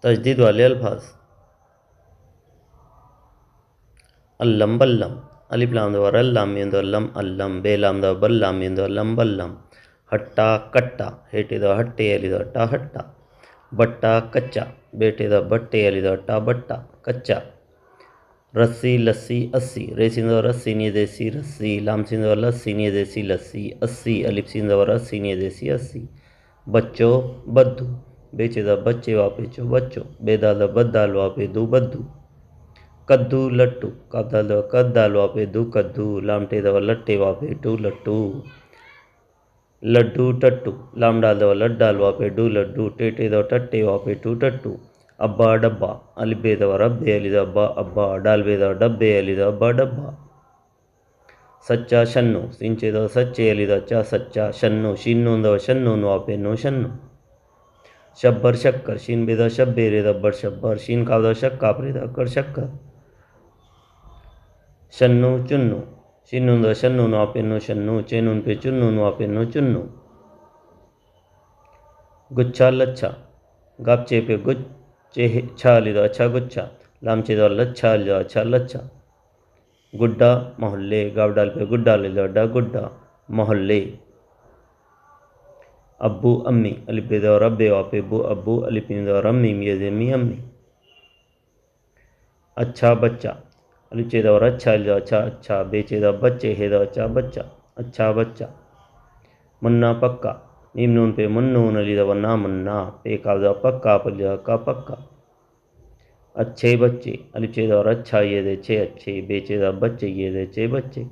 तजदीद वाले अल्फाज। अल्लम बल्लम, अलिफ लाम दो अल्लाम मीम दो लम अल्लम, बे लाम दो बल्लाम मीम दो लम बल्लम। हट्टा कट्टा, हेटे दो हट्टे अली दो हट्टा हट्टा। बट्टा कच्चा, बेटे दो बट्टे अली दो हट्टा बट्टा कच्चा। रस्सी लस्सी अस्सी, रे सिंधो रस्सी नी देसी रस्सी, लाम सिंधो लस्सी नी देसी लस्सी, अस्सी अलिफ सिंधो रस्सी नी देसी अस्सी। बच्चो बद्दू, बेचे दा बच्चे वापे चो बच्चो, बेदा दा बद्दाल वापे दू बद्दू। कद्दू लट्टू, कद्दाल दो कद्दाल वापे दू कद्दू, लामटे दो लट्टे वापे टू लट्टू। लड्डू टट्टू, लाम डाल दो लड्डाल वापे डू लड्डू, टेटे दो टट्टे वापे टू टट्टू। अब्बा डब्बा, अलिबे दो रब्बे अली दो अब्बा अब्बा, डालबे दो डब्बे अली दो अब्बा डब्बा। सच्चा शन्नू, सिंचे दो सच्चे अली दो चा सच्चा शन्नू, शिन्नू दो शन्नू वापे नो शन्नू। शब्बर शक्कर, शीन बे दो शब्बे रे दो बर शब्बर, शीन का दो शक्का प्रे दो कर शक्कर। शन्नू चुन्नू, शिन्नू दो शन्नू वापे नो शन्नू, चेनून पे चुन्नू वापे नो चुन्नू। गुच्छा लच्छा, गापचे पे गुच्चे छा ली दो अच्छा गुच्छा, लामचे दो लच्छा ली दो अच्छा लच्छा। गुड्डा मोहल्ले, गाव डाल पे गुड्डा ले दो अड्डा गुड्डा मोहल्ले। अब्बू अम्मी, अलिफ बे दो रब्बे वापे बू अब्बू, अलिफ मीम दो रम्मी ये जेमी अम्मी। अच्छा बच्चा, अलिफ चे दो अच्छा ले दो अच्छा अच्छा, बेचे दो बच्चे हे दो अच्छा बच्चा अच्छा बच्चा। मुन्ना पक्का, मीम नून पे मुन्नून अली दो वन्ना मुन्ना, पे का दो पक्का पली दो का पक्का। अच्छे बच्चे, अलिफ चे दो अच्छा ये दे छे अच्छे, बेचे दो बच्चे ये दे छे बच्चे।